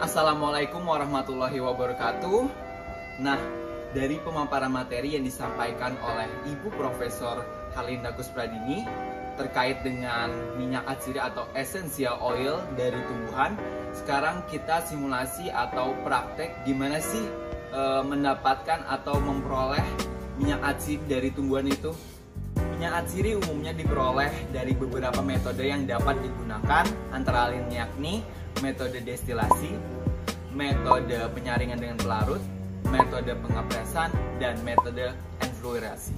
Assalamualaikum warahmatullahi wabarakatuh. Nah, dari pemaparan materi yang disampaikan oleh Ibu Profesor Halinda Kuspradini terkait dengan minyak atsiri atau essential oil dari tumbuhan, sekarang kita simulasi atau praktek gimana sih mendapatkan atau memperoleh minyak atsiri dari tumbuhan itu. Minyak atsiri umumnya diperoleh dari beberapa metode yang dapat digunakan, antara lain yakni metode destilasi, metode penyaringan dengan pelarut, metode pengepresan, dan metode enfluorasi.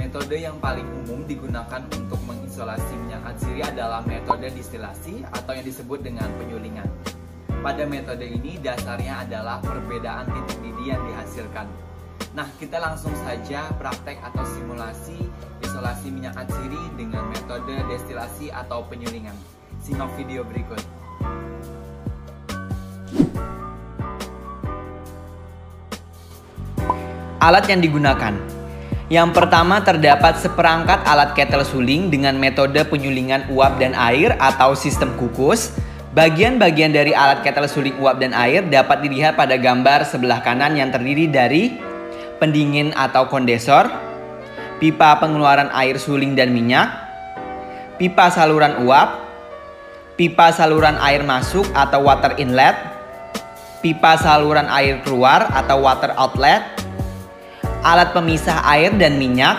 Metode yang paling umum digunakan untuk mengisolasi minyak atsiri adalah metode destilasi atau yang disebut dengan penyulingan. Pada metode ini dasarnya adalah perbedaan titik didih yang dihasilkan. Nah, kita langsung saja praktek atau simulasi isolasi minyak atsiri dengan metode destilasi atau penyulingan. Simak video berikut. Alat yang digunakan. Yang pertama terdapat seperangkat alat kettle suling dengan metode penyulingan uap dan air atau sistem kukus. Bagian-bagian dari alat kettle suling uap dan air dapat dilihat pada gambar sebelah kanan yang terdiri dari pendingin atau kondensor, pipa pengeluaran air suling dan minyak, pipa saluran uap, pipa saluran air masuk atau water inlet, pipa saluran air keluar atau water outlet, alat pemisah air dan minyak,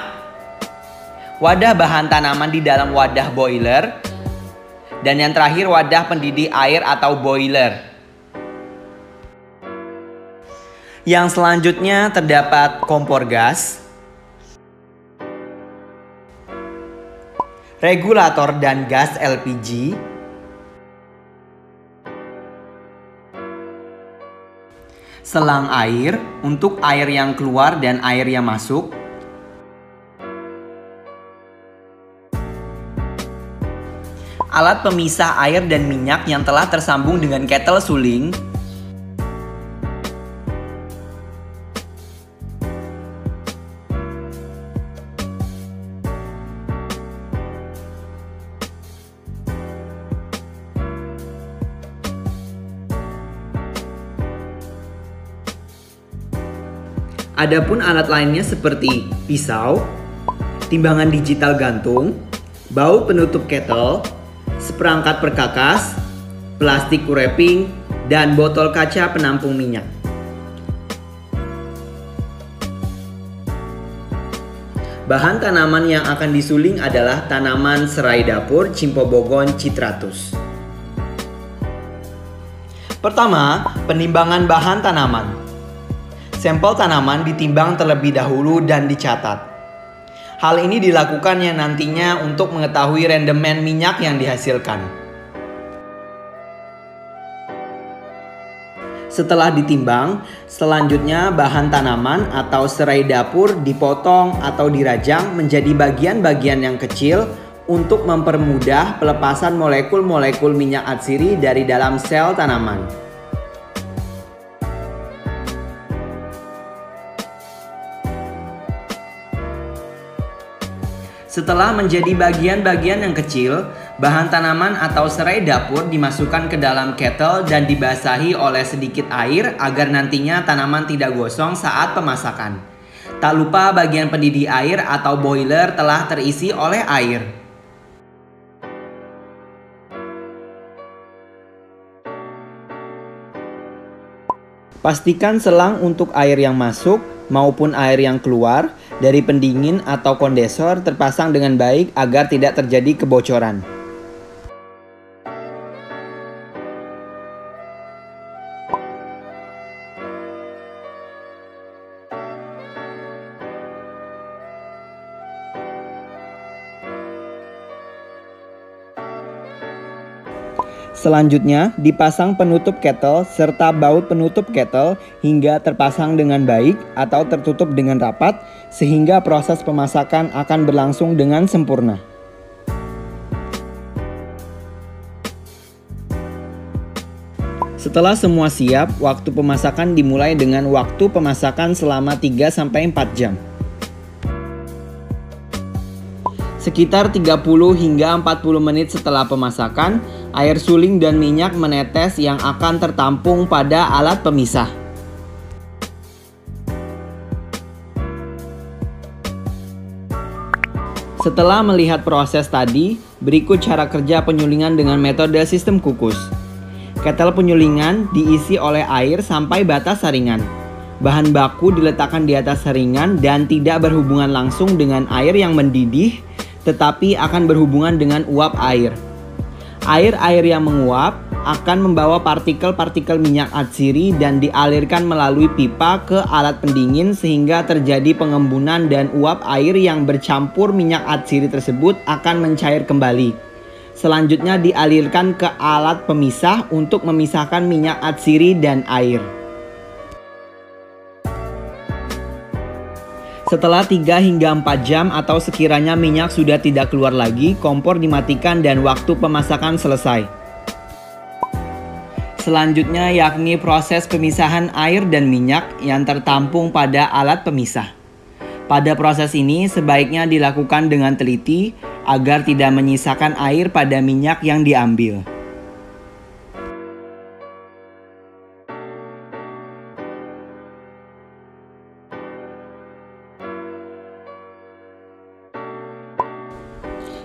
wadah bahan tanaman di dalam wadah boiler, dan yang terakhir wadah pendidih air atau boiler. Yang selanjutnya terdapat kompor gas, regulator dan gas LPG, selang air untuk air yang keluar dan air yang masuk, alat pemisah air dan minyak yang telah tersambung dengan kettle suling, adapun alat lainnya seperti pisau, timbangan digital gantung, baut penutup kettle, seperangkat perkakas, plastik wrapping, dan botol kaca penampung minyak. Bahan tanaman yang akan disuling adalah tanaman serai dapur Cympobogon citratus. Pertama, penimbangan bahan tanaman. Sampel tanaman ditimbang terlebih dahulu dan dicatat. Hal ini dilakukan yang nantinya untuk mengetahui rendemen minyak yang dihasilkan. Setelah ditimbang, selanjutnya bahan tanaman atau serai dapur dipotong atau dirajang menjadi bagian-bagian yang kecil untuk mempermudah pelepasan molekul-molekul minyak atsiri dari dalam sel tanaman. Setelah menjadi bagian-bagian yang kecil, bahan tanaman atau serai dapur dimasukkan ke dalam kettle dan dibasahi oleh sedikit air agar nantinya tanaman tidak gosong saat pemasakan. Tak lupa bagian pendidih air atau boiler telah terisi oleh air. Pastikan selang untuk air yang masuk maupun air yang keluar dari pendingin atau kondensor terpasang dengan baik agar tidak terjadi kebocoran. Selanjutnya, dipasang penutup kettle serta baut penutup kettle hingga terpasang dengan baik atau tertutup dengan rapat sehingga proses pemasakan akan berlangsung dengan sempurna. Setelah semua siap, waktu pemasakan dimulai dengan waktu pemasakan selama 3-4 jam. Sekitar 30 hingga 40 menit setelah pemasakan, Air suling dan minyak menetes yang akan tertampung pada alat pemisah. Setelah melihat proses tadi, berikut cara kerja penyulingan dengan metode sistem kukus. Ketel penyulingan diisi oleh air sampai batas saringan. Bahan baku diletakkan di atas saringan dan tidak berhubungan langsung dengan air yang mendidih, tetapi akan berhubungan dengan uap air. Air-air yang menguap akan membawa partikel-partikel minyak atsiri dan dialirkan melalui pipa ke alat pendingin sehingga terjadi pengembunan dan uap air yang bercampur minyak atsiri tersebut akan mencair kembali. Selanjutnya dialirkan ke alat pemisah untuk memisahkan minyak atsiri dan air. Setelah 3 hingga 4 jam atau sekiranya minyak sudah tidak keluar lagi, kompor dimatikan dan waktu pemasakan selesai. Selanjutnya yakni proses pemisahan air dan minyak yang tertampung pada alat pemisah. Pada proses ini sebaiknya dilakukan dengan teliti agar tidak menyisakan air pada minyak yang diambil.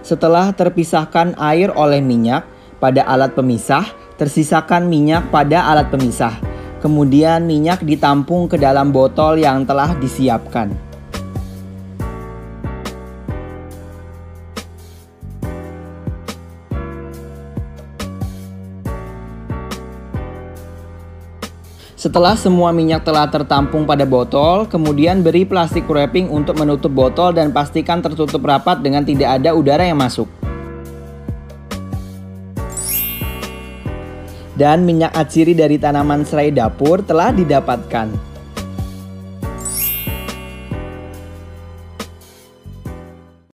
Setelah terpisahkan air oleh minyak pada alat pemisah, tersisakan minyak pada alat pemisah. Kemudian minyak ditampung ke dalam botol yang telah disiapkan. Setelah semua minyak telah tertampung pada botol, kemudian beri plastik wrapping untuk menutup botol dan pastikan tertutup rapat dengan tidak ada udara yang masuk. Dan minyak atsiri dari tanaman serai dapur telah didapatkan.